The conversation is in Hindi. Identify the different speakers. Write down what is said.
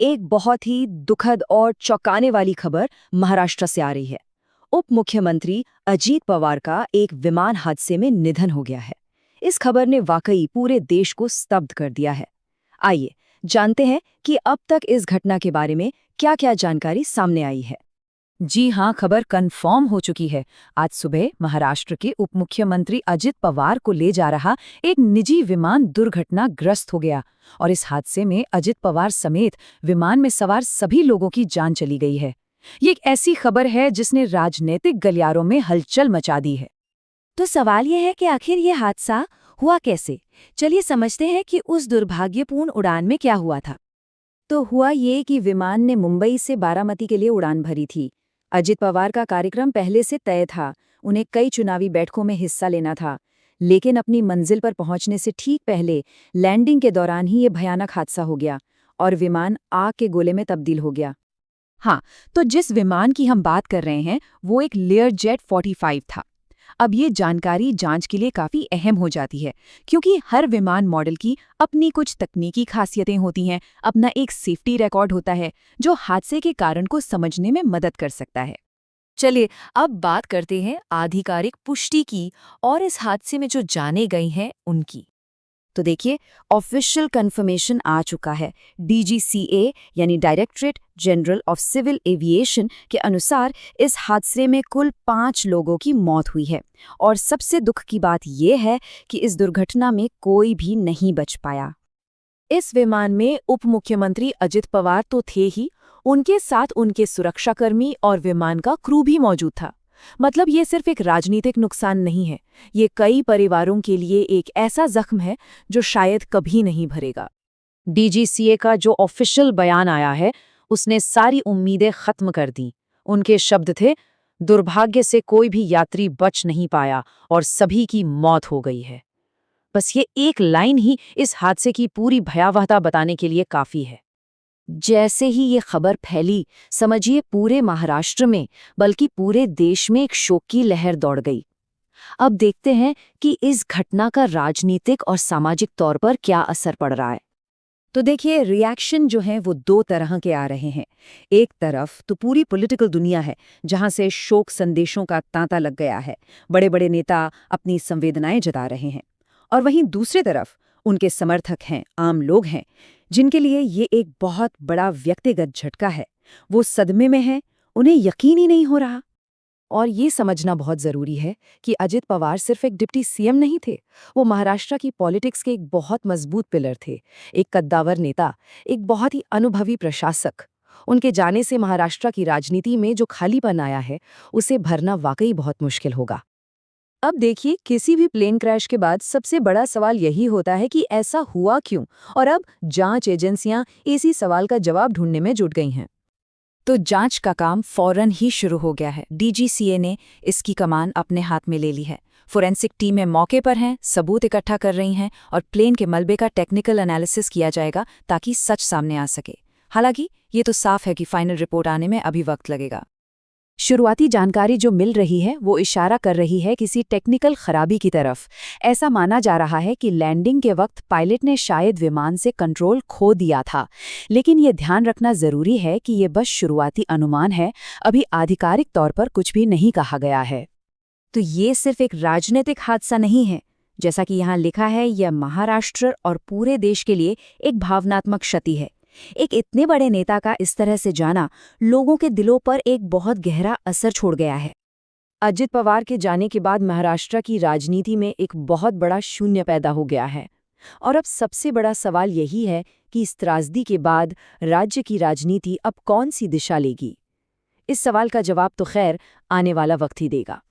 Speaker 1: एक बहुत ही दुखद और चौंकाने वाली खबर महाराष्ट्र से आ रही है। उप मुख्यमंत्री अजीत पवार का एक विमान हादसे में निधन हो गया है। इस खबर ने वाकई पूरे देश को स्तब्ध कर दिया है। आइए जानते हैं कि अब तक इस घटना के बारे में क्या-क्या जानकारी सामने आई है।
Speaker 2: जी हां, खबर कंफर्म हो चुकी है। आज सुबह महाराष्ट्र के उप मुख्यमंत्री अजित पवार को ले जा रहा एक निजी विमान दुर्घटनाग्रस्त हो गया और इस हादसे में अजित पवार समेत विमान में सवार सभी लोगों की जान चली गई है। ये एक ऐसी खबर है जिसने राजनीतिक गलियारों में हलचल मचा दी है।
Speaker 1: तो सवाल यह है कि आखिर ये हादसा हुआ कैसे? चलिए समझते हैं कि उस दुर्भाग्यपूर्ण उड़ान में क्या हुआ था। तो हुआ ये कि विमान ने मुंबई से बारामती के लिए उड़ान भरी थी। अजित पवार का कार्यक्रम पहले से तय था, उन्हें कई चुनावी बैठकों में हिस्सा लेना था। लेकिन अपनी मंजिल पर पहुंचने से ठीक पहले लैंडिंग के दौरान ही ये भयानक हादसा हो गया और विमान आग के गोले में तब्दील हो गया।
Speaker 2: हाँ, तो जिस विमान की हम बात कर रहे हैं वो एक लेयरजेट 45 था। अब ये जानकारी जांच के लिए काफी अहम हो जाती है, क्योंकि हर विमान मॉडल की अपनी कुछ तकनीकी खासियतें होती हैं, अपना एक सेफ्टी रिकॉर्ड होता है जो हादसे के कारण को समझने में मदद कर सकता है।
Speaker 1: चलिए अब बात करते हैं आधिकारिक पुष्टि की और इस हादसे में जो जाने गई हैं उनकी। तो देखिए, ऑफिशियल कंफर्मेशन आ चुका है। डीजीसीए यानी directorate general of civil aviation के अनुसार इस हादसे में कुल 5 लोगों की मौत हुई है और सबसे दुख की बात यह है कि इस दुर्घटना में कोई भी नहीं बच पाया। इस विमान में उप मुख्यमंत्री अजित पवार तो थे ही, उनके साथ उनके सुरक्षाकर्मी और विमान का क्रू भी मौजूद था। मतलब ये सिर्फ एक राजनीतिक नुकसान नहीं है, ये कई परिवारों के लिए एक ऐसा जख्म है जो शायद कभी नहीं भरेगा। डीजीसीए का जो ऑफिशियल बयान आया है उसने सारी उम्मीदें खत्म कर दी। उनके शब्द थे, दुर्भाग्य से कोई भी यात्री बच नहीं पाया और सभी की मौत हो गई है। बस ये एक लाइन ही इस हादसे की पूरी भयावहता बताने के लिए काफी है। जैसे ही ये खबर फैली, समझिए पूरे महाराष्ट्र में बल्कि पूरे देश में एक शोक की लहर दौड़ गई। अब देखते हैं कि इस घटना का राजनीतिक और सामाजिक तौर पर क्या असर पड़ रहा है। तो देखिए, रिएक्शन जो हैं वो 2 तरह के आ रहे हैं। एक तरफ तो पूरी पॉलिटिकल दुनिया है, जहां से शोक संदेशों का तांता लग गया है। बड़े बड़े नेता अपनी संवेदनाएं जता रहे हैं। और वहीं दूसरी तरफ उनके समर्थक हैं, आम लोग हैं, जिनके लिए ये एक बहुत बड़ा व्यक्तिगत झटका है। वो सदमे में हैं, उन्हें यकीन ही नहीं हो रहा। और ये समझना बहुत जरूरी है कि अजित पवार सिर्फ एक डिप्टी सीएम नहीं थे, वो महाराष्ट्र की पॉलिटिक्स के एक बहुत मजबूत पिलर थे, एक कद्दावर नेता, एक बहुत ही अनुभवी प्रशासक। उनके जाने से महाराष्ट्र की राजनीति में जो खालीपन आया है, उसे भरना वाकई बहुत मुश्किल होगा। अब देखिए, किसी भी प्लेन क्रैश के बाद सबसे बड़ा सवाल यही होता है कि ऐसा हुआ क्यों, और अब जांच एजेंसियां इसी सवाल का जवाब ढूंढने में जुट गई हैं।
Speaker 2: तो जांच का काम फौरन ही शुरू हो गया है। डीजीसीए ने इसकी कमान अपने हाथ में ले ली है। फोरेंसिक टीमें मौके पर हैं, सबूत इकट्ठा कर रही हैं और प्लेन के मलबे का टेक्निकल एनालिसिस किया जाएगा ताकि सच सामने आ सके। हालांकि ये तो साफ है कि फाइनल रिपोर्ट आने में अभी वक्त लगेगा। शुरुआती जानकारी जो मिल रही है वो इशारा कर रही है किसी टेक्निकल खराबी की तरफ। ऐसा माना जा रहा है कि लैंडिंग के वक्त पायलट ने शायद विमान से कंट्रोल खो दिया था। लेकिन ये ध्यान रखना जरूरी है कि ये बस शुरुआती अनुमान है, अभी आधिकारिक तौर पर कुछ भी नहीं कहा गया है। तो ये सिर्फ एक राजनीतिक हादसा नहीं है, जैसा कि यहाँ लिखा है, यह महाराष्ट्र और पूरे देश के लिए एक भावनात्मक क्षति है। एक इतने बड़े नेता का इस तरह से जाना लोगों के दिलों पर एक बहुत गहरा असर छोड़ गया है। अजित पवार के जाने के बाद महाराष्ट्र की राजनीति में एक बहुत बड़ा शून्य पैदा हो गया है और अब सबसे बड़ा सवाल यही है कि इस त्रासदी के बाद राज्य की राजनीति अब कौन सी दिशा लेगी। इस सवाल का जवाब तो खैर आने वाला वक्त ही देगा।